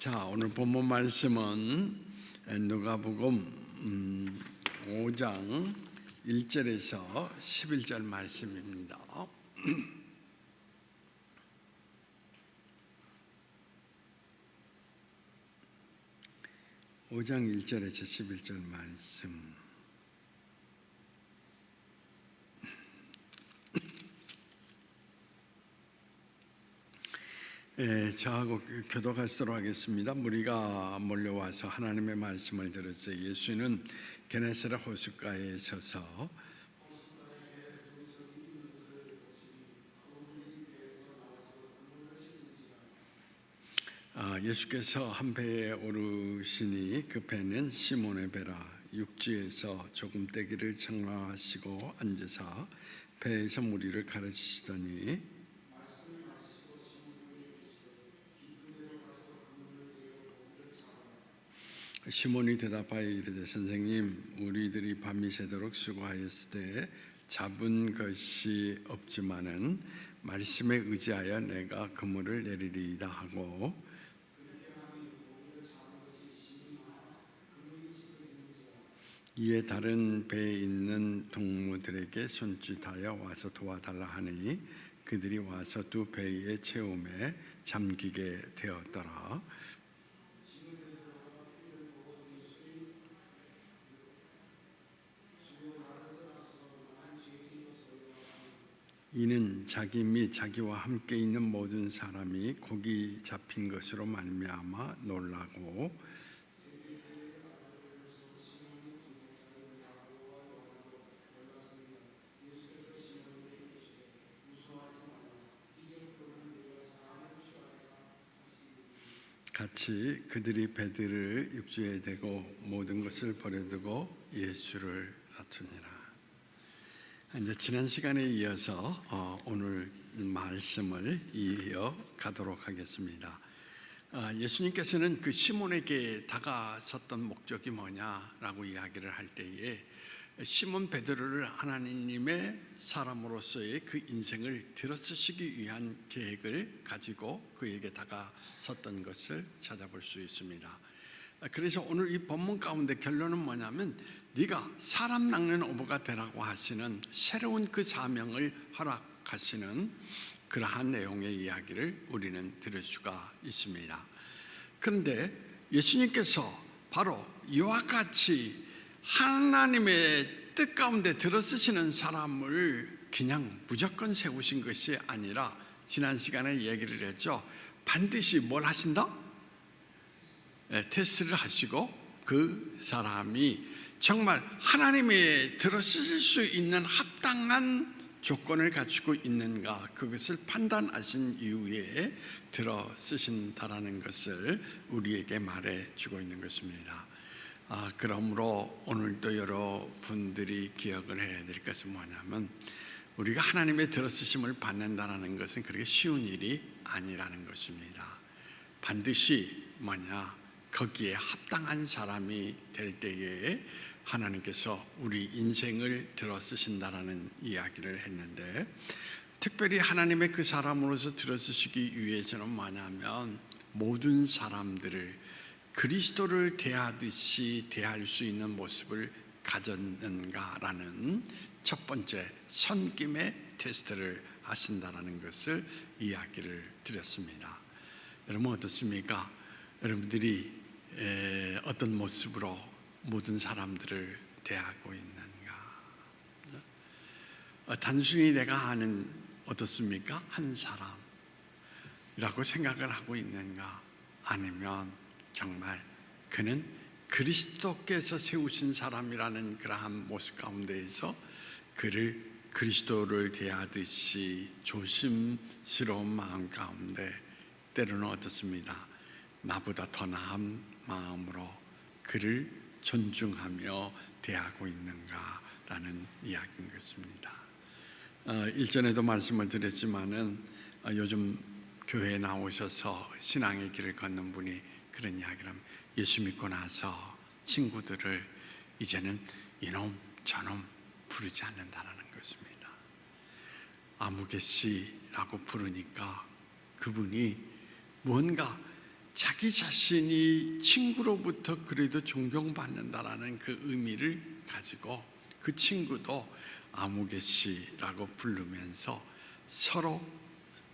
자, 오늘 본문 말씀은 누가복음 5장 1절에서 11절 말씀입니다. 5장 1절에서 11절 말씀. 저하고 교독하도록 하겠습니다. 무리가 몰려와서 하나님의 말씀을 들었어요. 예수는 게네사렛 호숫가에 서서 예수께서 한 배에 오르시니 그 배는 시몬의 배라. 육지에서 조금 떼기를 청하시고 앉으사 배에서 무리를 가르치시더니 시몬이 대답하여 이르되 선생님, 우리들이 밤이 새도록 수고하였을 때 잡은 것이 없지만은 말씀에 의지하여 내가 그물을 내리리이다 하고 이에 다른 배에 있는 동무들에게 손짓하여 와서 도와달라 하니 그들이 와서 두 배의 체험에 잠기게 되었더라. 이는 자기 및 자기와 함께 있는 모든 사람이 고기 잡힌 것으로 말미암아 놀라고 같이 그들이 배들을 육지에 대고 모든 것을 버려두고 예수를 따르니라. 이제 지난 시간에 이어서 오늘 말씀을 이어가도록 하겠습니다. 예수님께서는 그 시몬에게 다가섰던 목적이 뭐냐라고 이야기를 할 때에 시몬 베드로를 하나님의 사람으로서의 그 인생을 들어쓰시기 위한 계획을 가지고 그에게 다가섰던 것을 찾아볼 수 있습니다. 그래서 오늘 이 본문 가운데 결론은 뭐냐면 네가 사람 낚는 어부가 되라고 하시는 새로운 그 사명을 허락하시는 그러한 내용의 이야기를 우리는 들을 수가 있습니다. 그런데 예수님께서 바로 이와 같이 하나님의 뜻 가운데 들어쓰시는 사람을 그냥 무조건 세우신 것이 아니라 지난 시간에 얘기를 했죠. 반드시 뭘 하신다? 테스트를 하시고 그 사람이 정말 하나님의 들어쓰실 수 있는 합당한 조건을 갖추고 있는가, 그것을 판단하신 이후에 들어쓰신다라는 것을 우리에게 말해주고 있는 것입니다. 그러므로 오늘도 여러분들이 기억을 해야 될 것은 뭐냐면 우리가 하나님의 들어쓰심을 받는다는 것은 그렇게 쉬운 일이 아니라는 것입니다. 반드시 거기에 합당한 사람이 될 때에 하나님께서 우리 인생을 들어쓰신다라는 이야기를 했는데, 특별히 하나님의 그 사람으로서 들어쓰시기 위해서는 뭐냐면 모든 사람들을 그리스도를 대하듯이 대할 수 있는 모습을 가졌는가라는 첫 번째 섬김의 테스트를 하신다라는 것을 이야기를 드렸습니다. 여러분 어떻습니까? 여러분들이 어떤 모습으로 모든 사람들을 대하고 있는가? 단순히 내가 아는 어떻습니까? 한 사람이라고 생각을 하고 있는가? 아니면 정말 그는 그리스도께서 세우신 사람이라는 그러한 모습 가운데에서 그를 그리스도를 대하듯이 조심스러운 마음 가운데 때로는 어떻습니다? 나보다 더 나은 마음으로 그를 존중하며 대하고 있는가라는 이야기인 것입니다. 일전에도 말씀을 드렸지만은 요즘 교회에 나오셔서 신앙의 길을 걷는 분이 그런 이야기를 합니다. 예수 믿고 나서 친구들을 이제는 이놈 저놈 부르지 않는다는 것입니다. 아무개 씨라고 부르니까 그분이 뭔가 자기 자신이 친구로부터 그래도 존경받는다라는 그 의미를 가지고 그 친구도 아무개 씨라고 부르면서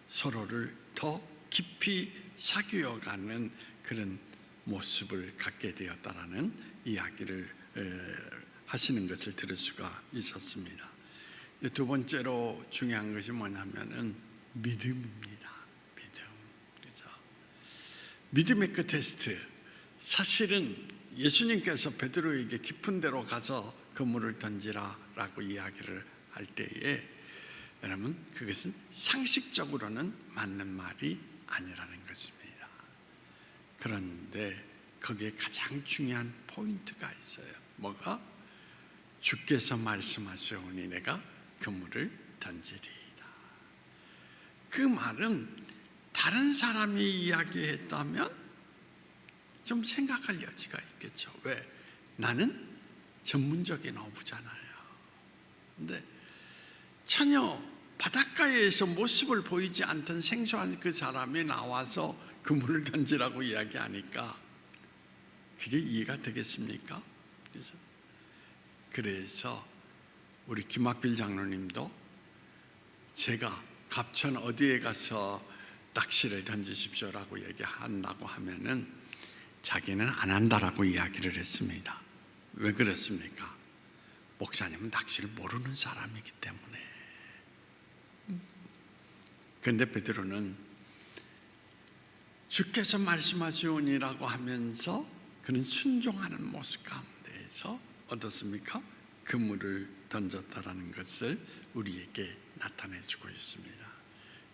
서로를 더 깊이 사귀어가는 그런 모습을 갖게 되었다라는 이야기를 하시는 것을 들을 수가 있었습니다. 두 번째로 중요한 것이 뭐냐면은 믿음입니다. 그렇죠? 믿음의 그 테스트. 사실은 예수님께서 베드로에게 깊은 데로 가서 그물을 던지라라고 이야기를 할 때에 여러분 그것은 상식적으로는 맞는 말이 아니라는 것입니다. 그런데 거기에 가장 중요한 포인트가 있어요. 뭐가? 주께서 말씀하시오니 내가 그물을 던지리이다. 그 말은 다른 사람이 이야기했다면 좀 생각할 여지가 있겠죠. 왜? 나는 전문적인 어부잖아요. 근데 전혀 바닷가에서 모습을 보이지 않던 생소한 그 사람이 나와서 그물을 던지라고 이야기하니까 그게 이해가 되겠습니까? 그래서 우리 김학필 장로님도 제가 갑천 어디에 가서 낚시를 던지십시오라고 얘기한다고 하면은 자기는 안 한다라고 이야기를 했습니다. 왜 그렇습니까? 목사님은 낚시를 모르는 사람이기 때문에. 그런데 베드로는 주께서 말씀하시오니라고 하면서 그는 순종하는 모습 가운데에서 어떻습니까? 그물을 던졌다라는 것을 우리에게 나타내주고 있습니다.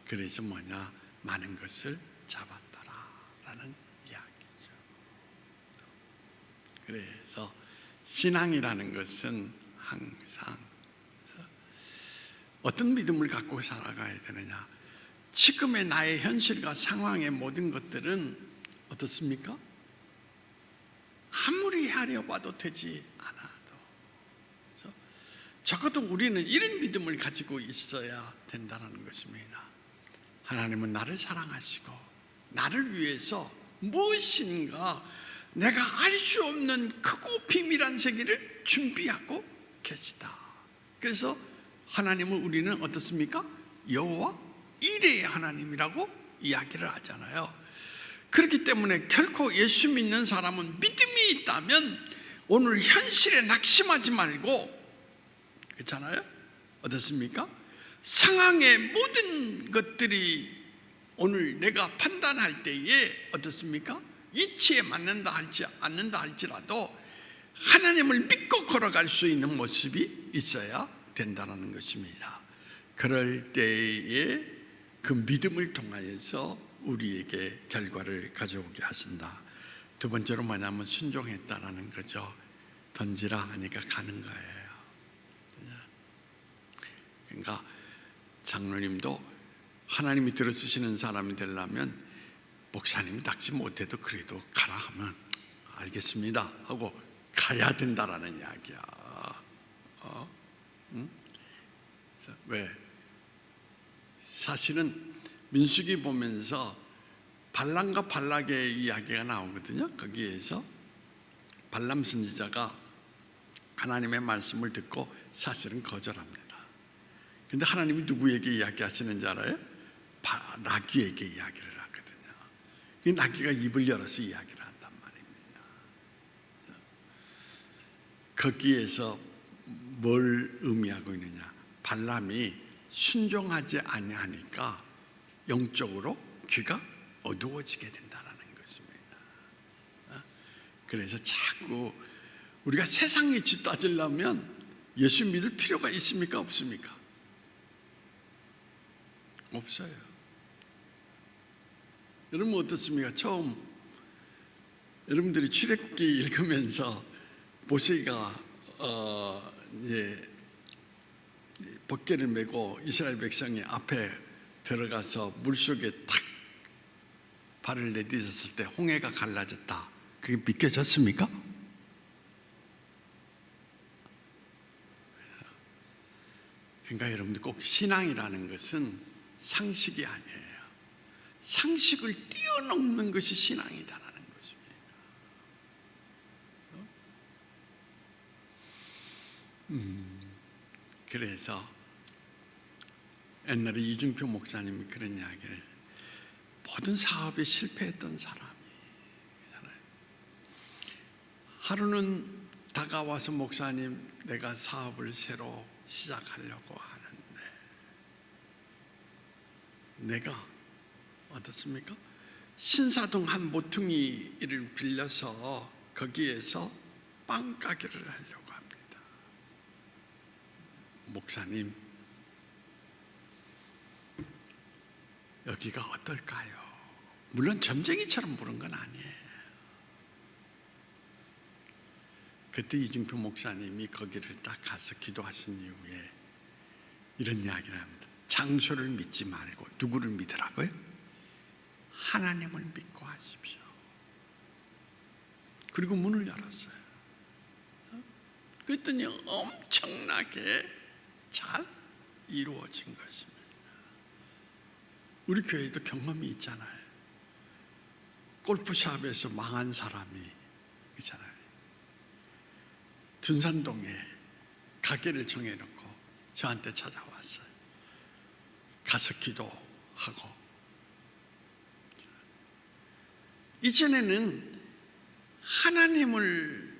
그래서 뭐냐? 많은 것을 잡았다라는 이야기죠. 그래서 신앙이라는 것은 항상 어떤 믿음을 갖고 살아가야 되느냐? 지금의 나의 현실과 상황의 모든 것들은 어떻습니까? 아무리 헤아려봐도 되지 않아도 적어도 우리는 이런 믿음을 가지고 있어야 된다는 것입니다. 하나님은 나를 사랑하시고 나를 위해서 무엇인가 내가 알 수 없는 크고 비밀한 세계를 준비하고 계시다. 그래서 하나님을 우리는 어떻습니까? 여호와 이레의 하나님이라고 이야기를 하잖아요. 그렇기 때문에 결코 예수 믿는 사람은 믿음이 있다면 오늘 현실에 낙심하지 말고, 그렇잖아요? 어떻습니까? 상황의 모든 것들이 오늘 내가 판단할 때에 어떻습니까? 이치에 맞는다 할지 않는다 할지라도 하나님을 믿고 걸어갈 수 있는 모습이 있어야 된다는 것입니다. 그럴 때에 그 믿음을 통하여서 우리에게 결과를 가져오게 하신다. 두 번째로 뭐냐면 순종했다라는 거죠. 던지라 하니까 가는 거예요. 그러니까 장로님도 하나님이 들어주시는 사람이 되려면 목사님이 낚시 못해도 그래도 가라 하면 알겠습니다 하고 가야 된다라는 이야기야. 응? 왜? 사실은 민수기 보면서 발람과 발락의 이야기가 나오거든요. 거기에서 발람 선지자가 하나님의 말씀을 듣고 사실은 거절합니다. 그런데 하나님이 누구에게 이야기하시는지 알아요? 나귀에게 이야기를 하거든요. 나귀가 입을 열어서 이야기를 한단 말입니다. 거기에서 뭘 의미하고 있느냐? 발람이 순종하지 아니하니까 영적으로 귀가 어두워지게 된다는 것입니다. 그래서 자꾸 우리가 세상 이치 따지려면 예수 믿을 필요가 있습니까? 없습니까? 없어요. 여러분 어떻습니까? 처음 여러분들이 출애굽기 읽으면서 모세가 이제 벗개를 메고 이스라엘 백성이 앞에 들어가서 물속에 탁 발을 내딛었을 때 홍해가 갈라졌다. 그게 믿겨졌습니까? 그러니까 여러분들 꼭 신앙이라는 것은 상식이 아니에요. 상식을 뛰어넘는 것이 신앙이다라는 것입니다. 그래서 옛날에 이중표 목사님이 그런 이야기를, 모든 사업에 실패했던 사람이 하루는 다가와서 목사님, 내가 사업을 새로 시작하려고 하는데 내가 어떻습니까? 신사동 한 모퉁이를 빌려서 거기에서 빵 가게를 하려고 합니다. 목사님, 여기가 어떨까요? 물론 점쟁이처럼 물은 건 아니에요. 그때 이중표 목사님이 거기를 딱 가서 기도하신 이후에 이런 이야기를 합니다. 장소를 믿지 말고 누구를 믿으라고요? 하나님을 믿고 하십시오. 그리고 문을 열었어요. 그랬더니 엄청나게 잘 이루어진 것입니다. 우리 교회도 경험이 있잖아요. 골프샵에서 망한 사람이 있잖아요. 둔산동에 가게를 정해놓고 저한테 찾아왔어요. 가서 기도하고. 이전에는 하나님을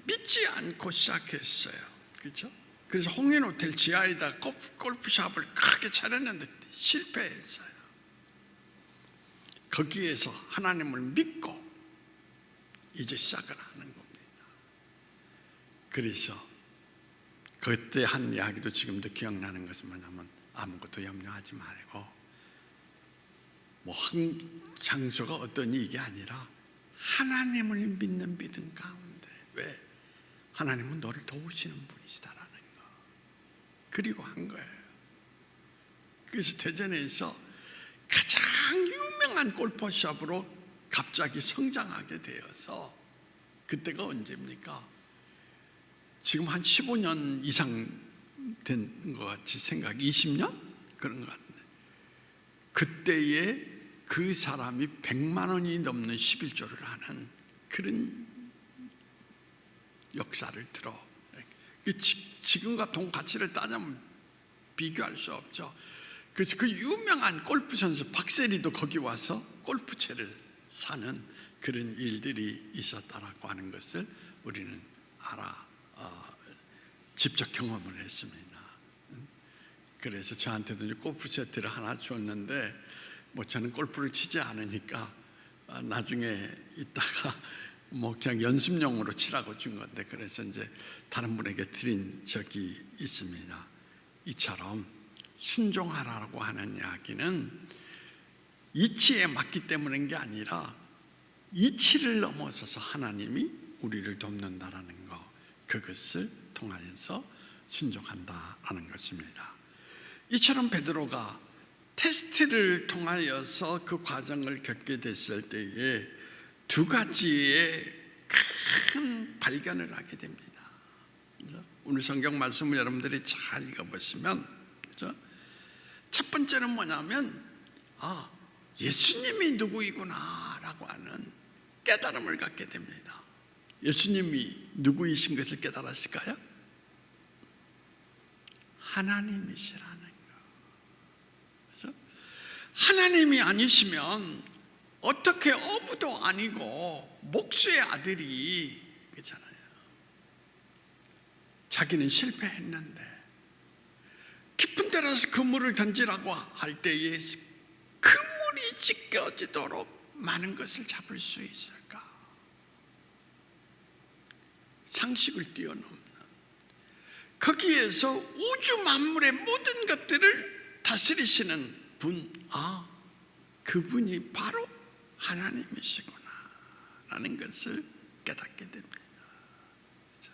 믿지 않고 시작했어요. 그렇죠? 그래서 홍인호텔 지하에다 골프샵을 크게 차렸는데 실패했어요. 거기에서 하나님을 믿고 이제 시작을 하는 겁니다. 그래서 그때 한 이야기도 지금도 기억나는 것은 뭐냐면, 아무것도 염려하지 말고, 뭐 한 장소가 어떠니 이게 아니라 하나님을 믿는 믿음 가운데, 왜? 하나님은 너를 도우시는 분이시다라는 거. 그리고 한 거예요. 그래서 대전에서 가장 유명한 골프샵으로 갑자기 성장하게 되어서, 그때가 언제입니까? 지금 한 15년 이상 된 것 같이 생각, 20년? 그런 것 같은데, 그때에 그 사람이 100만 원이 넘는 11조를 하는 그런 역사를 들어. 지금과 돈 가치를 따지면 비교할 수 없죠. 그래서 그 유명한 골프 선수 박세리도 거기 와서 골프채를 사는 그런 일들이 있었다라고 하는 것을 우리는 직접 경험을 했습니다. 그래서 저한테도 골프 세트를 하나 줬는데, 뭐 저는 골프를 치지 않으니까 나중에 있다가 뭐 그냥 연습용으로 치라고 준 건데, 그래서 이제 다른 분에게 드린 적이 있습니다. 이처럼 순종하라고 하는 이야기는 이치에 맞기 때문인 게 아니라 이치를 넘어서서 하나님이 우리를 돕는다라는 거, 그것을 통하여서 순종한다라는 것입니다. 이처럼 베드로가 테스트를 통하여서 그 과정을 겪게 됐을 때에 두 가지의 큰 발견을 하게 됩니다. 오늘 성경 말씀을 여러분들이 잘 읽어보시면, 첫 번째는 뭐냐면, 예수님이 누구이구나 라고 하는 깨달음을 갖게 됩니다. 예수님이 누구이신 것을 깨달았을까요? 하나님이시라는 거. 그래서 하나님이 아니시면 어떻게 어부도 아니고 목수의 아들이, 그렇잖아요. 자기는 실패했는데 깊은 데라서 그물을 던지라고 할 때에 그물이 찢겨지도록 많은 것을 잡을 수 있을까? 상식을 뛰어넘는, 거기에서 우주 만물의 모든 것들을 다스리시는 분, 그분이 바로 하나님이시구나 라는 것을 깨닫게 됩니다. 그렇죠?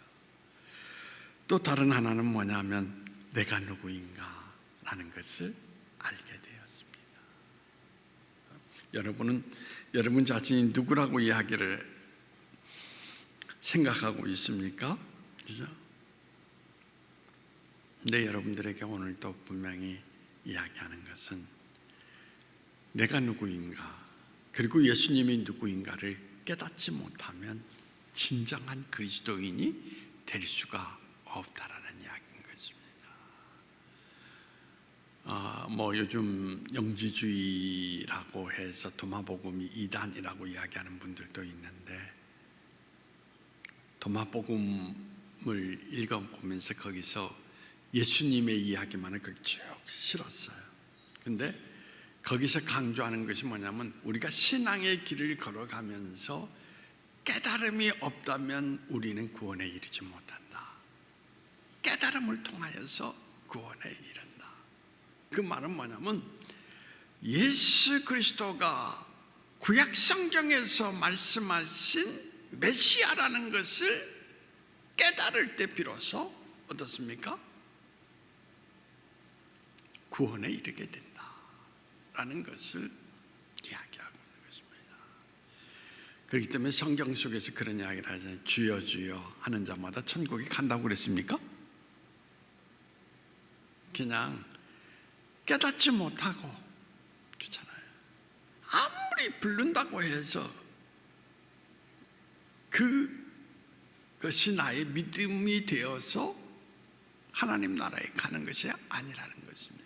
또 다른 하나는 뭐냐면, 내가 누구인가 라는 것을 알게 되었습니다. 여러분은 여러분 자신이 누구라고 이야기를 생각하고 있습니까? 그죠? 네, 여러분들에게 오늘 또 분명히 이야기하는 것은, 내가 누구인가, 그리고 예수님이 누구인가를 깨닫지 못하면 진정한 그리스도인이 될 수가 없다라는 이야기인 것입니다. 요즘 영지주의라고 해서 도마복음이 이단이라고 이야기하는 분들도 있는데, 도마복음을 읽어보면서 거기서 예수님의 이야기만을 거기 쭉 실었어요. 근데 거기서 강조하는 것이 뭐냐면, 우리가 신앙의 길을 걸어가면서 깨달음이 없다면 우리는 구원에 이르지 못한다. 깨달음을 통하여서 구원에 이른다. 그 말은 뭐냐면, 예수 그리스도가 구약 성경에서 말씀하신 메시아라는 것을 깨달을 때 비로소 어떻습니까? 구원에 이르게 된다라는 것을 이야기하고 있는 것입니다. 그렇기 때문에 성경 속에서 그런 이야기를 하잖아요. 주여 주여 하는 자마다 천국에 간다고 그랬습니까? 그냥 깨닫지 못하고, 그렇잖아요. 아무리 부른다고 해서 그것이 나의 믿음이 되어서 하나님 나라에 가는 것이 아니라는 것입니다.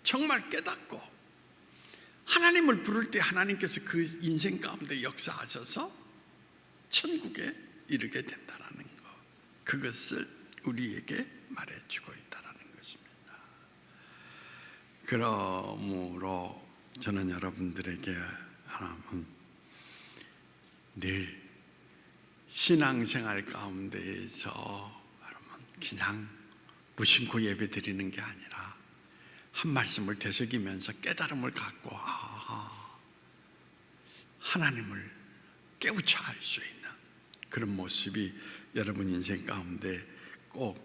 정말 깨닫고 하나님을 부를 때 하나님께서 그 인생 가운데 역사하셔서 천국에 이르게 된다는 것, 그것을 우리에게 말해주고 있다는 것입니다. 그러므로 저는 여러분들에게 늘 신앙생활 가운데에서 그냥 무심코 예배 드리는 게 아니라 한 말씀을 되새기면서 깨달음을 갖고 하나님을 깨우쳐 알 수 있는 그런 모습이 여러분 인생 가운데 꼭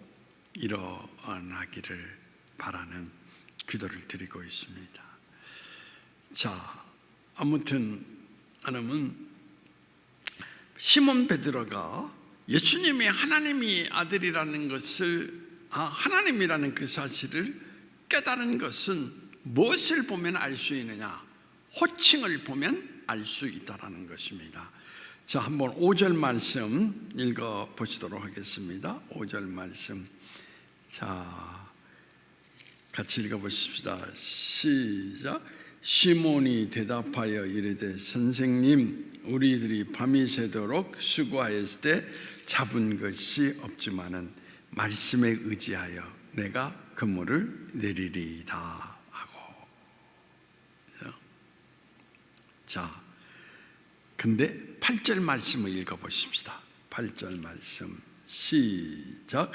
일어나기를 바라는 기도를 드리고 있습니다. 자, 아무튼 하나님은 시몬 베드로가 예수님이 하나님이 아들이라는 것을, 하나님이라는 그 사실을 깨달은 것은 무엇을 보면 알 수 있느냐? 호칭을 보면 알 수 있다는 것입니다. 자, 한번 5절 말씀 읽어 보시도록 하겠습니다. 5절 말씀, 자, 같이 읽어 보십시다. 시작. 시몬이 대답하여 이르되, 선생님, 우리들이 밤이 새도록 수고하였을 때 잡은 것이 없지만은 말씀에 의지하여 내가 그물을 내리리이다 하고. 자, 근데 8절 말씀을 읽어보십시다. 8절 말씀 시작.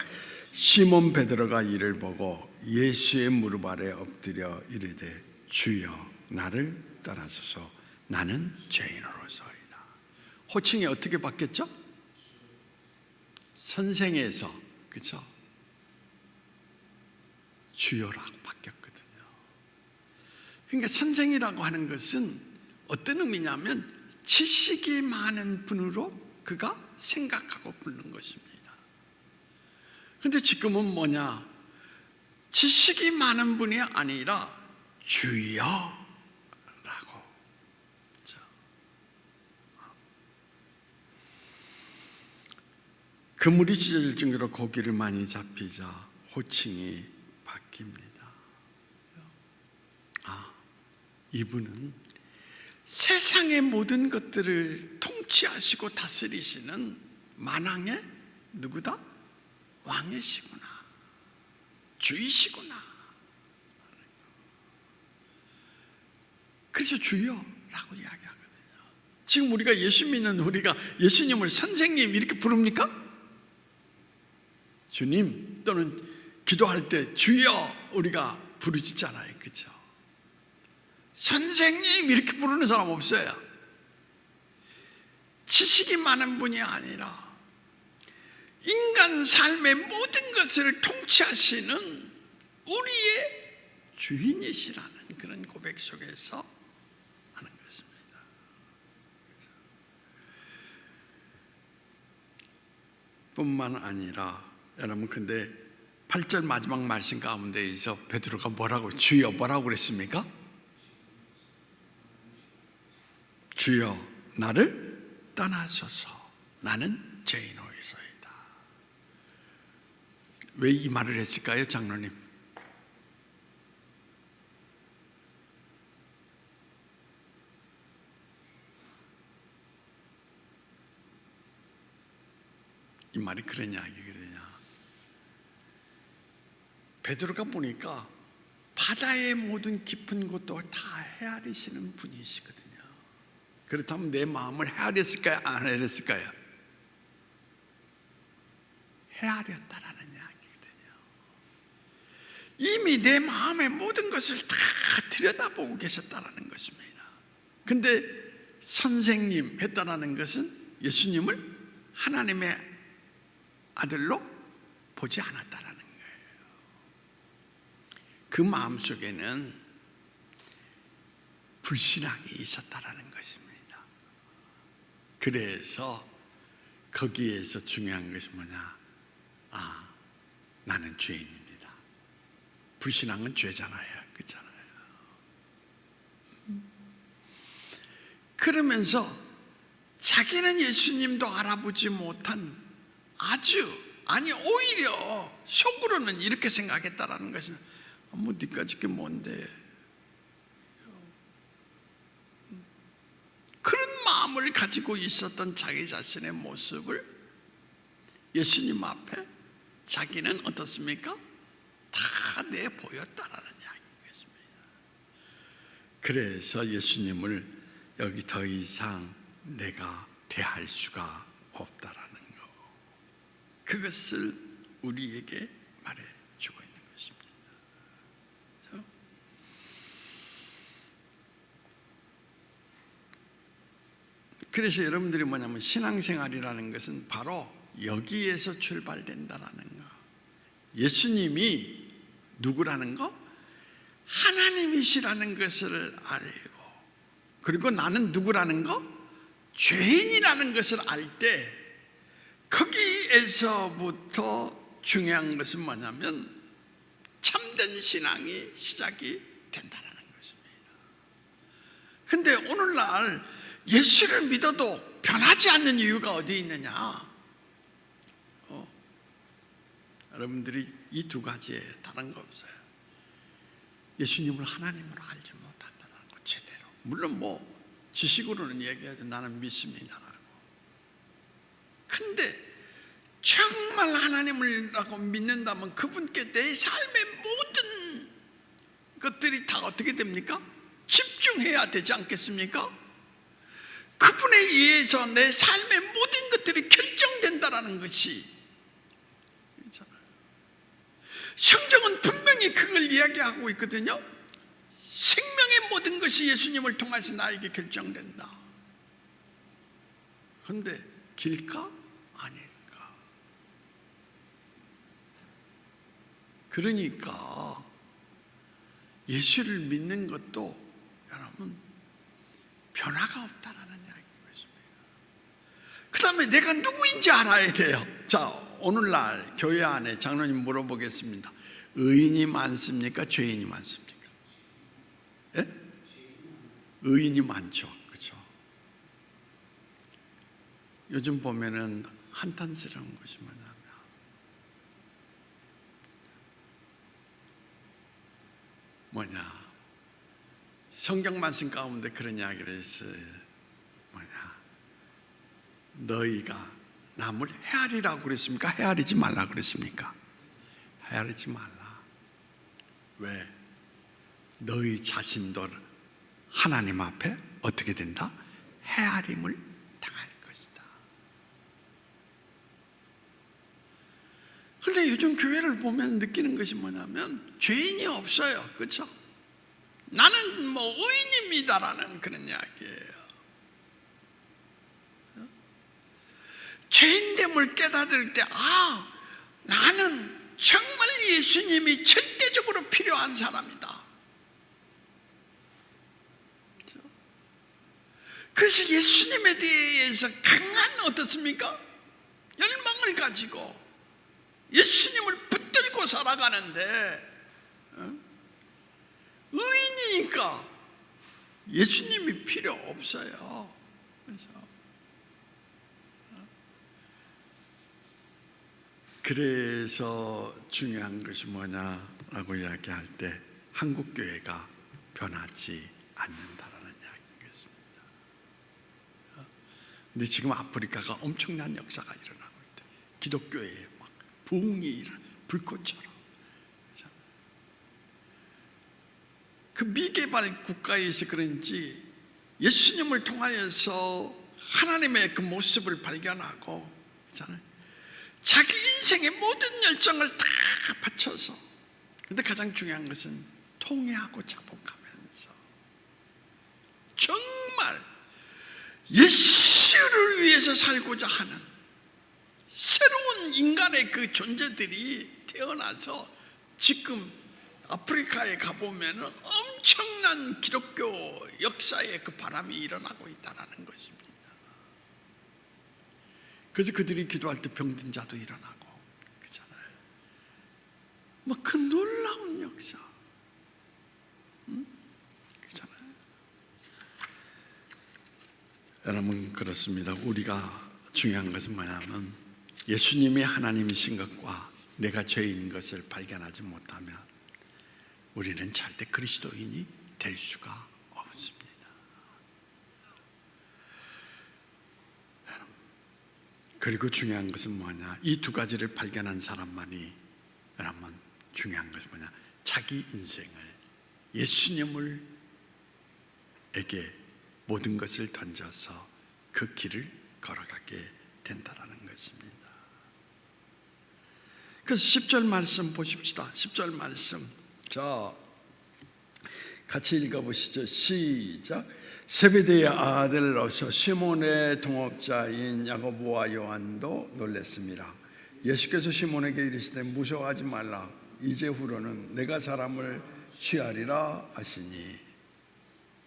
시몬 베드로가 이를 보고 예수의 무릎 아래 엎드려 이르되, 주여 나를 떠나소서, 나는 죄인으로서이다. 호칭이 어떻게 바뀌었죠? 선생에서, 그렇죠? 주여라고 바뀌었거든요. 그러니까 선생이라고 하는 것은 어떤 의미냐면 지식이 많은 분으로 그가 생각하고 부르는 것입니다. 그런데 지금은 뭐냐? 지식이 많은 분이 아니라 주여 그물이 찢어질 정도로 고기를 많이 잡히자 호칭이 바뀝니다. 이분은 세상의 모든 것들을 통치하시고 다스리시는 만왕의 누구다? 왕이시구나, 주이시구나. 그래서 주여라고 이야기하거든요. 지금 우리가 예수 믿는 우리가 예수님을 선생님 이렇게 부릅니까? 주님 또는 기도할 때 주여 우리가 부르짖잖아요, 그렇죠? 선생님 이렇게 부르는 사람 없어요. 지식이 많은 분이 아니라 인간 삶의 모든 것을 통치하시는 우리의 주인이시라는 그런 고백 속에서 하는 것입니다. 뿐만 아니라 여러분, 근데 8절 마지막 말씀 가운데에서 베드로가 뭐라고, 주여 뭐라고 그랬습니까? 주여 나를 떠나소서 나는 죄인이소이다. 왜 이 말을 했을까요, 장로님? 이 말이 그런 이야기거든요. 베드로가 보니까 바다의 모든 깊은 곳도 다 헤아리시는 분이시거든요. 그렇다면 내 마음을 헤아렸을까요? 안 헤아렸을까요? 헤아렸다라는 이야기거든요. 이미 내 마음의 모든 것을 다 들여다보고 계셨다라는 것입니다. 근데 선생님 했다라는 것은 예수님을 하나님의 아들로 보지 않았다라는 거예요. 그 마음속에는 불신앙이 있었다라는 것입니다. 그래서 거기에서 중요한 것이 뭐냐? 나는 죄인입니다. 불신앙은 죄잖아요. 그렇잖아요. 그러면서 자기는 예수님도 알아보지 못한 오히려 속으로는 이렇게 생각했다라는 것은 니까짓 게 뭔데? 그런 마음을 가지고 있었던 자기 자신의 모습을 예수님 앞에 자기는 어떻습니까? 다 내보였다라는 이야기겠습니다. 그래서 예수님을 여기 더 이상 내가 대할 수가 없다라는 거, 그것을 우리에게 말해주고 있는 것입니다. 그래서 여러분들이 뭐냐면 신앙생활이라는 것은 바로 여기에서 출발된다라는 거. 예수님이 누구라는 거? 하나님이시라는 것을 알고, 그리고 나는 누구라는 거? 죄인이라는 것을 알 때, 거기에서부터 중요한 것은 뭐냐면 참된 신앙이 시작이 된다는 것입니다. 근데 오늘날 예수를 믿어도 변하지 않는 이유가 어디에 있느냐? 여러분들이 이 두 가지예요. 다른 거 없어요. 예수님을 하나님으로 알지 못한다는 것 제대로. 물론 지식으로는 얘기하죠. 나는 믿습니다라고. 근데 정말 하나님을라고 믿는다면 그분께 내 삶의 모든 것들이 다 어떻게 됩니까? 집중해야 되지 않겠습니까? 그분에 의해서 내 삶의 모든 것들이 결정된다라는 것이, 성경은 분명히 그걸 이야기하고 있거든요. 생명의 모든 것이 예수님을 통해서 나에게 결정된다. 그런데 길까? 아닐까? 그러니까 예수를 믿는 것도 여러분 변화가 없다라는 이야기입니다. 그 다음에 내가 누구인지 알아야 돼요. 자, 오늘날 교회 안에 장로님 물어보겠습니다. 의인이 많습니까? 죄인이 많습니까? 예? 의인이 많죠. 그렇죠? 요즘 보면은 한탄스러운 것이 뭐냐? 성경 말씀 가운데 그런 이야기를 했어요. 너희가 남을 헤아리라고 그랬습니까? 헤아리지 말라 그랬습니까? 헤아리지 말라. 왜? 너희 자신도 하나님 앞에 어떻게 된다? 헤아림을 당할 것이다. 그런데 요즘 교회를 보면 느끼는 것이 뭐냐면 죄인이 없어요. 그렇죠? 나는 의인입니다라는 그런 이야기예요. 죄인됨을 깨닫을 때, 나는 정말 예수님이 절대적으로 필요한 사람이다. 그래서 예수님에 대해서 강한 어떻습니까? 열망을 가지고 예수님을 붙들고 살아가는데, 의인이니까 예수님이 필요 없어요. 그래서 중요한 것이 뭐냐라고 이야기할 때 한국교회가 변하지 않는다라는 이야기인 것입니다. 근데 지금 아프리카가 엄청난 역사가 일어나고 있다. 기독교에 막 부흥이 일어나 불꽃처럼. 그 미개발 국가에서 그런지 예수님을 통하여서 하나님의 그 모습을 발견하고, 자기 인생의 모든 열정을 다 바쳐서, 근데 가장 중요한 것은 통회하고 자복하면서 정말 예수를 위해서 살고자 하는 새로운 인간의 그 존재들이 태어나서 지금 아프리카에 가보면 엄청난 기독교 역사의 그 바람이 일어나고 있다는 것입니다. 그래서 그들이 기도할 때 병든 자도 일어나고 그렇잖아요. 뭐 그 놀라운 역사, 그렇잖아요. 여러분, 그렇습니다. 우리가 중요한 것은 뭐냐면 예수님이 하나님이신 것과 내가 죄인 것을 발견하지 못하면 우리는 절대 그리스도인이 될 수가 없습니다. 그리고 중요한 것은 뭐냐? 이 두 가지를 발견한 사람만이, 여러분, 중요한 것은 뭐냐? 자기 인생을 예수님을 에게 모든 것을 던져서 그 길을 걸어가게 된다라는 것입니다. 그래서 10절 말씀 보십시다. 10절 말씀. 자, 같이 읽어보시죠. 시작. 세베대의 아들로서 시몬의 동업자인 야고보와 요한도 놀랐습니다. 예수께서 시몬에게 이르시되 무서워하지 말라. 이제후로는 내가 사람을 취하리라 하시니.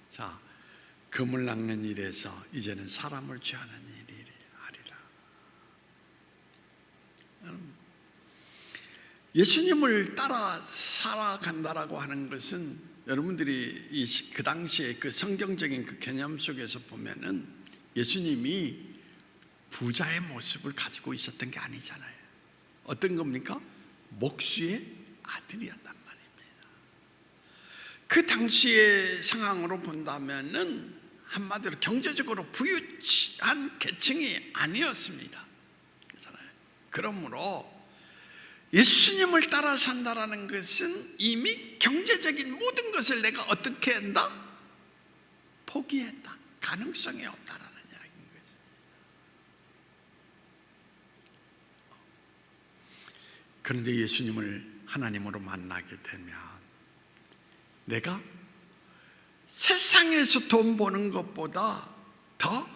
자, 금을 낚는 일에서 이제는 사람을 취하는 일이 하리라. 예수님을 따라 살아간다라고 하는 것은 여러분들이 그 당시에 그 성경적인 그 개념 속에서 보면은 예수님이 부자의 모습을 가지고 있었던 게 아니잖아요. 어떤 겁니까? 목수의 아들이었단 말입니다. 그 당시의 상황으로 본다면은 한마디로 경제적으로 부유한 계층이 아니었습니다. 그렇잖아요. 그러므로 예수님을 따라 산다라는 것은 이미 경제적인 모든 것을 내가 어떻게 한다? 포기했다. 가능성이 없다라는 이야기인 거죠. 그런데 예수님을 하나님으로 만나게 되면 내가 세상에서 돈 버는 것보다 더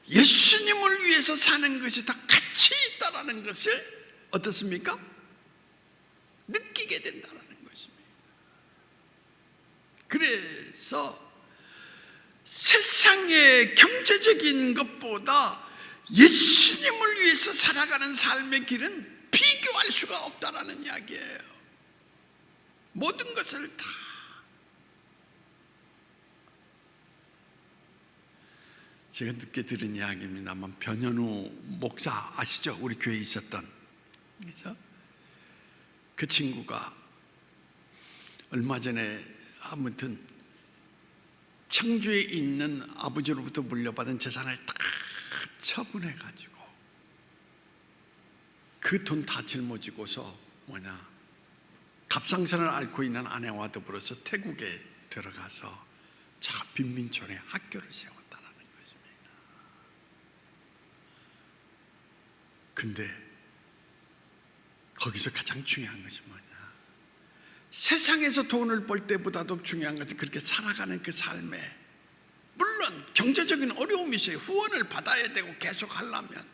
예수님을 위해서 사는 것이 더 가치 있다라는 것을 어떻습니까? 느끼게 된다는 것입니다. 그래서 세상의 경제적인 것보다 예수님을 위해서 살아가는 삶의 길은 비교할 수가 없다는 이야기예요. 모든 것을 다. 제가 늦게 들은 이야기입니다만 변현우 목사 아시죠? 우리 교회에 있었던, 그렇죠? 그 친구가 얼마 전에 아무튼 청주에 있는 아버지로부터 물려받은 재산을 다 처분해가지고 그 돈 다 짊어지고서 갑상선을 앓고 있는 아내와 더불어서 태국에 들어가서 저 빈민촌에 학교를 세웠다는 것입니다. 근데 거기서 가장 중요한 것이 뭐냐? 세상에서 돈을 벌 때보다도 중요한 것은 그렇게 살아가는 그 삶에, 물론 경제적인 어려움이 있어요. 후원을 받아야 되고 계속 하려면.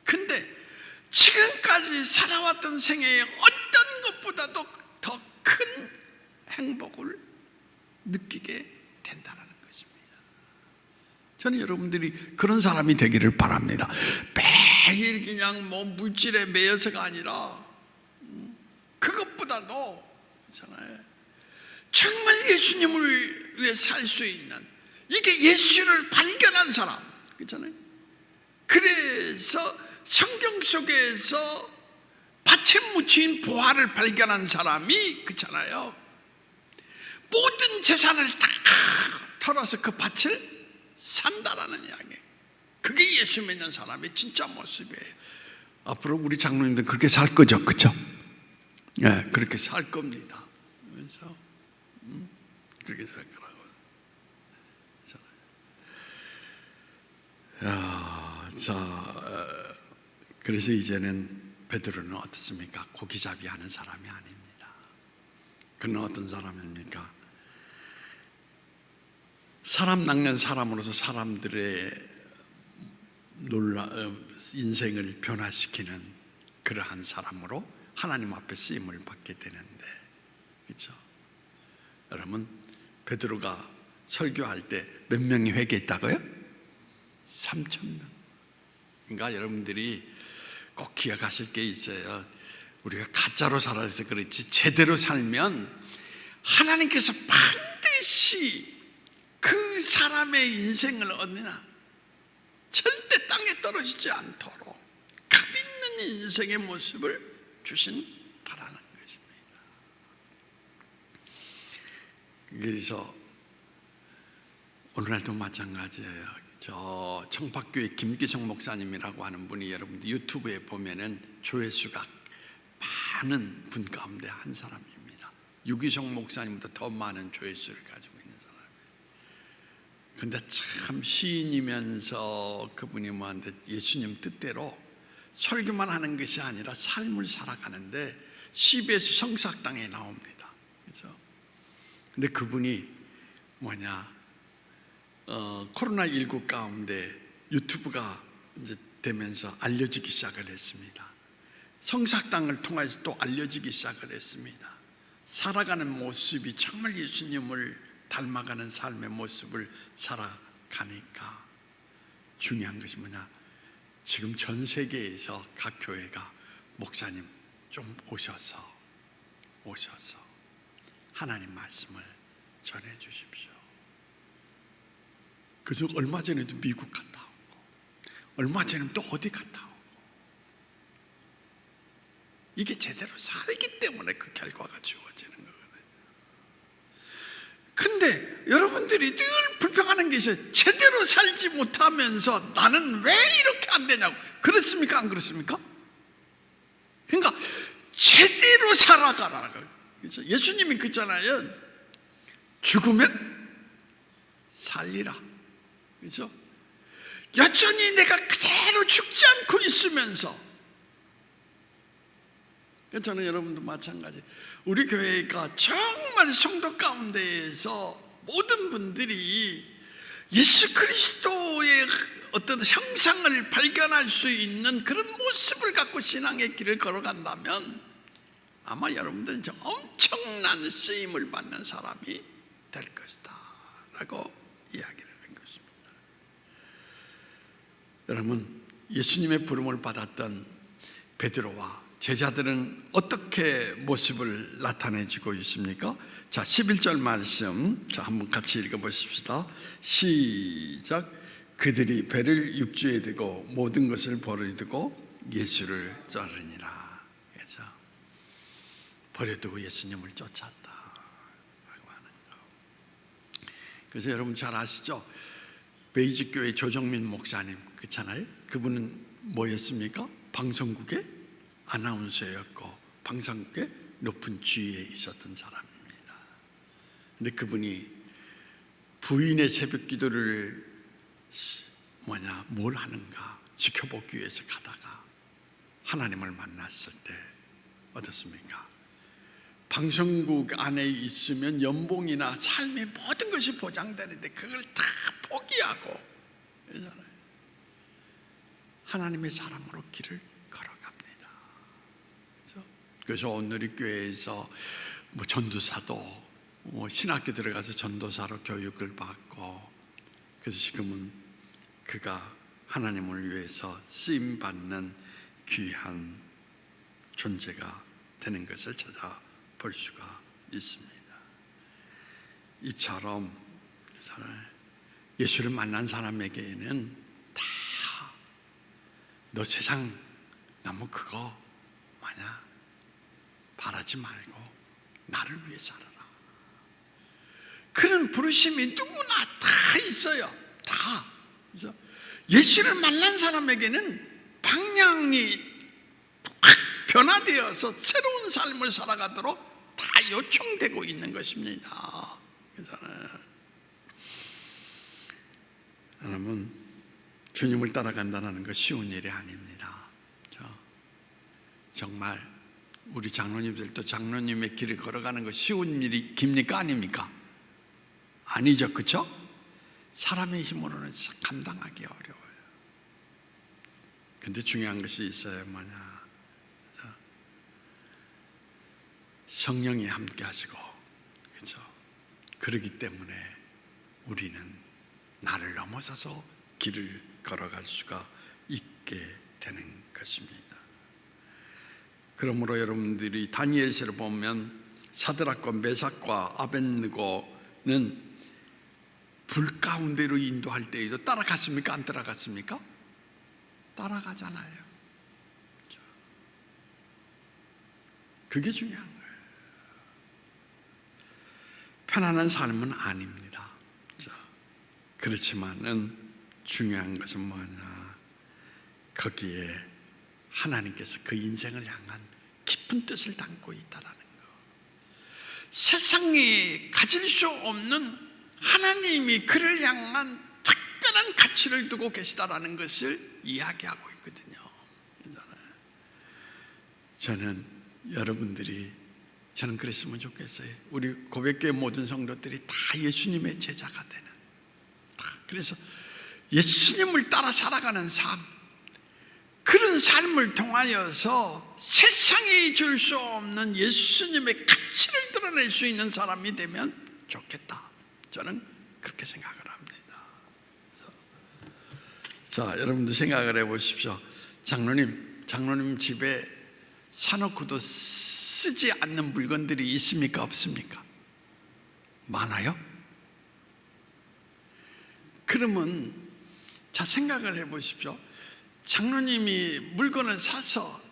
근데 지금까지 살아왔던 생애의 어떤 것보다도 더 큰 행복을 느끼게 된다는 것입니다. 저는 여러분들이 그런 사람이 되기를 바랍니다. 매일 그냥 물질에 매여서가 아니라 그것보다도 정말 예수님을 위해 살 수 있는, 이게 예수를 발견한 사람, 그렇잖아요. 그래서 성경 속에서 밭에 묻힌 보화를 발견한 사람이 그렇잖아요. 모든 재산을 다 털어서 그 밭을 산다라는 이야기. 그게 예수 믿는 사람의 진짜 모습이에요. 앞으로 우리 장로님들 그렇게 살 거죠, 그렇죠? 네, 그렇게 살 겁니다. 그렇죠? 그렇게 살 거라고. 자, 그래서 이제는 베드로는 어떻습니까? 고기잡이 하는 사람이 아닙니다. 그는 어떤 사람입니까? 사람 낚는 사람으로서 사람들의 인생을 변화시키는 그러한 사람으로 하나님 앞에 쓰임을 받게 되는데, 그렇죠? 여러분, 베드로가 설교할 때 몇 명이 회개했다고요? 3,000명. 그러니까 여러분들이 꼭 기억하실 게 있어요. 우리가 가짜로 살아서 그렇지 제대로 살면 하나님께서 반드시 그 사람의 인생을 얻느냐, 절대 땅에 떨어지지 않도록 값 있는 인생의 모습을 주신다라는 것입니다. 그래서 오늘날도 마찬가지예요. 저 청파교회 김기성 목사님이라고 하는 분이 여러분들 유튜브에 보면은 조회수가 많은 분 가운데 한 사람입니다. 유기성 목사님보다 더 많은 조회수를 가지고 있는 사람이에요. 근데 참 시인이면서 그분이 뭐한데 예수님 뜻대로 설교만 하는 것이 아니라 삶을 살아가는데 CBS 성사학당에 나옵니다. 그렇죠? 근데 그분이 뭐냐? 코로나19 가운데 유튜브가 이제 되면서 알려지기 시작을 했습니다. 성사학당을 통해서 또 알려지기 시작을 했습니다. 살아가는 모습이 정말 예수님을 닮아가는 삶의 모습을 살아가니까 중요한 것이 뭐냐? 지금 전 세계에서 각 교회가 목사님 좀 오셔서 하나님 말씀을 전해 주십시오. 그래서 얼마 전에도 미국 갔다 오고, 얼마 전에는 또 어디 갔다 오고, 이게 제대로 살기 때문에 그 결과가 주어지는 거거든요. 근데 여러분들이 늘 불평하는 게 있어요. 제대로 살지 못하면서 나는 왜 이렇게 안 되냐고. 그렇습니까? 안 그렇습니까? 그러니까 제대로 살아가라는 거예요. 예수님이 그랬잖아요. 죽으면 살리라. 그렇죠? 여전히 내가 그대로 죽지 않고 있으면서, 저는 여러분도 마찬가지. 우리 교회가 정말 성도 가운데에서 모든 분들이 예수 그리스도의 어떤 형상을 발견할 수 있는 그런 모습을 갖고 신앙의 길을 걸어간다면 아마 여러분들은 엄청난 쓰임을 받는 사람이 될 것이다 라고 이야기를 한 것입니다. 여러분, 예수님의 부름을 받았던 베드로와 제자들은 어떻게 모습을 나타내주고 있습니까? 자, 11절 말씀, 자, 한번 같이 읽어보십시다. 시작. 그들이 배를 육지에 대고 모든 것을 버려두고 예수를 따르니라. 그래서 버려두고 예수님을 쫓았다 라고 하는 거. 그래서 여러분 잘 아시죠? 베이직 교회 조정민 목사님 그렇잖아요. 그분은 뭐였습니까? 방송국의 아나운서였고 방송국의 높은 지위에 있었던 사람입니다. 근데 그분이 부인의 새벽 기도를 뭘 하는가 지켜보기 위해서 가다가 하나님을 만났을 때 어떻습니까? 방송국 안에 있으면 연봉이나 삶의 모든 것이 보장되는데 그걸 다 포기하고 하나님의 사람으로 길을 걸어갑니다. 그렇죠? 그래서 오늘 이 교회에서 전도사도 신학교 들어가서 전도사로 교육을 받고, 그래서 지금은 그가 하나님을 위해서 쓰임받는 귀한 존재가 되는 것을 찾아볼 수가 있습니다. 이처럼 예수를 만난 사람에게는 다 너 세상 너무 그거 뭐냐 바라지 말고 나를 위해 살아라. 그런 부르심이 누구나 다 있어요. 다. 그래서 예수를 만난 사람에게는 방향이 확 변화되어서 새로운 삶을 살아가도록 다 요청되고 있는 것입니다. 여러분, 주님을 따라간다는 거 쉬운 일이 아닙니다. 정말 우리 장로님들도 장로님의 길을 걸어가는 거 쉬운 일이 깁니까? 아닙니까? 아니죠, 그렇죠? 사람의 힘으로는 감당하기 어려워요. 근데 중요한 것이 있어요. 뭐냐, 성령이 함께 하시고, 그렇죠? 그렇기 때문에 우리는 나를 넘어서서 길을 걸어갈 수가 있게 되는 것입니다. 그러므로 여러분들이 다니엘서를 보면 사드락과 메삭과 아벳느고는 불 가운데로 인도할 때에도 따라갔습니까? 안 따라갔습니까? 따라가잖아요. 그게 중요한 거예요. 편안한 삶은 아닙니다. 그렇지만은 중요한 것은 뭐냐, 거기에 하나님께서 그 인생을 향한 깊은 뜻을 담고 있다라는 거. 세상에 가질 수 없는 하나님이 그를 향한 특별한 가치를 두고 계시다라는 것을 이야기하고 있거든요. 저는 여러분들이 저는 그랬으면 좋겠어요. 우리 고백교회 모든 성도들이 다 예수님의 제자가 되는, 그래서 예수님을 따라 살아가는 삶, 그런 삶을 통하여서 세상이 줄 수 없는 예수님의 가치를 드러낼 수 있는 사람이 되면 좋겠다. 저는 그렇게 생각을 합니다. 자, 여러분들 생각을 해보십시오. 장로님 집에 사놓고도 쓰지 않는 물건들이 있습니까? 없습니까? 많아요? 그러면 자, 생각을 해보십시오. 장로님이 물건을 사서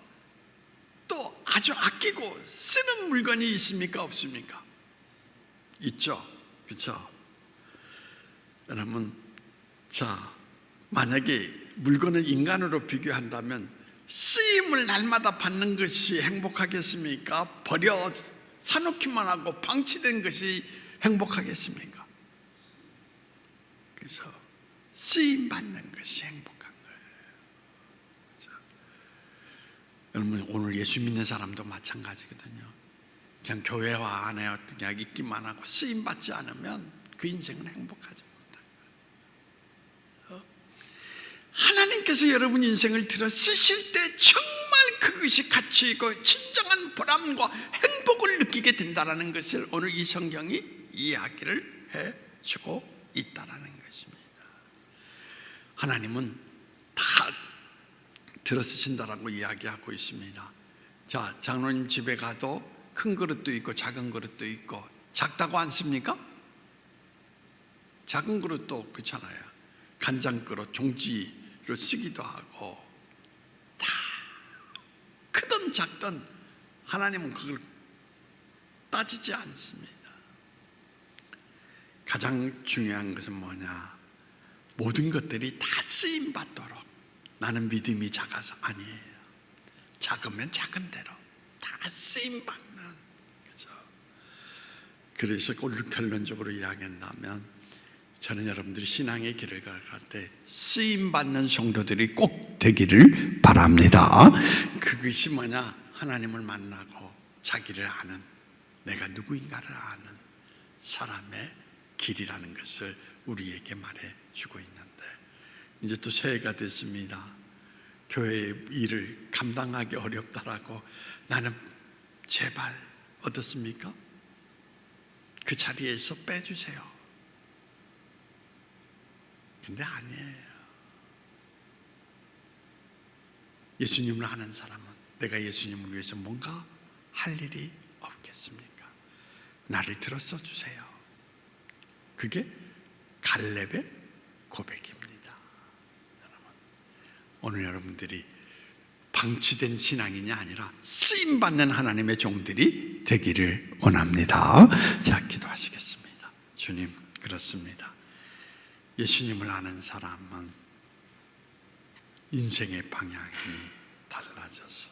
또 아주 아끼고 쓰는 물건이 있습니까? 없습니까? 있죠. 그렇죠? 여러분, 자, 만약에 물건을 인간으로 비교한다면 쓰임을 날마다 받는 것이 행복하겠습니까? 버려 사놓기만 하고 방치된 것이 행복하겠습니까? 그래서 쓰임 받는 것이 행복한 거예요. 그렇죠? 여러분, 오늘 예수 믿는 사람도 마찬가지거든요. 그냥 교회와 안에 그냥 있기만 하고 쓰임 받지 않으면 그 인생은 행복하지 못한 거예요. 하나님께서 여러분 인생을 들어 쓰실 때 정말 그것이 가치 있고 진정한 보람과 행복을 느끼게 된다는 것을 오늘 이 성경이 이야기를 해주고 있다는 것입니다. 하나님은 다 들어 쓰신다라고 이야기하고 있습니다. 자, 장로님 집에 가도 큰 그릇도 있고 작은 그릇도 있고, 작다고 않습니까? 작은 그릇도 그렇잖아요. 간장 그릇, 종지로 쓰기도 하고, 다 크든 작든 하나님은 그걸 따지지 않습니다. 가장 중요한 것은 뭐냐, 모든 것들이 다 쓰임받도록. 나는 믿음이 작아서 아니에요. 작으면 작은 대로 다 쓰임받는, 그죠? 그래서 결론적으로 이야기한다면 저는 여러분들이 신앙의 길을 걸어갈 때 쓰임받는 성도들이 꼭 되기를 바랍니다. 그것이 뭐냐, 하나님을 만나고 자기를 아는, 내가 누구인가를 아는 사람의 길이라는 것을 우리에게 말해주고 있는데, 이제 또 새해가 됐습니다. 교회의 일을 감당하기 어렵다라고 나는 제발 어떻습니까? 그 자리에서 빼주세요. 근데 아니에요. 예수님을 아는 사람은 내가 예수님을 위해서 뭔가 할 일이 없겠습니까? 나를 들어 써주세요. 그게 갈렙의 고백입니다. 여러분, 오늘 여러분들이 방치된 신앙인이 아니라 쓰임받는 하나님의 종들이 되기를 원합니다. 자, 기도하시겠습니다. 주님, 그렇습니다. 예수님을 아는 사람은 인생의 방향이 달라져서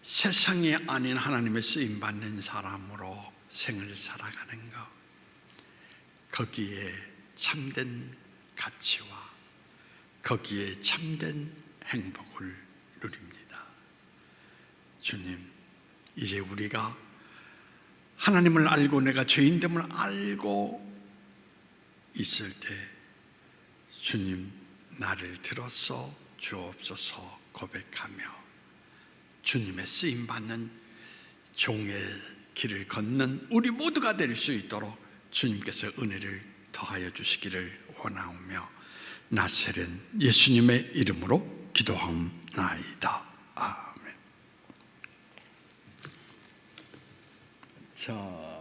세상이 아닌 하나님의 쓰임받는 사람으로 생을 살아가는 것, 거기에 참된 가치와 거기에 참된 행복을 누립니다. 주님, 이제 우리가 하나님을 알고 내가 죄인됨을 알고 있을 때 주님, 나를 들어서 주옵소서 고백하며 주님의 쓰임받는 종의 길을 걷는 우리 모두가 될 수 있도록 주님께서 은혜를 더하여 주시기를 원하오며 나세렛 예수님의 이름으로 기도하옵나이다. 아멘. 자.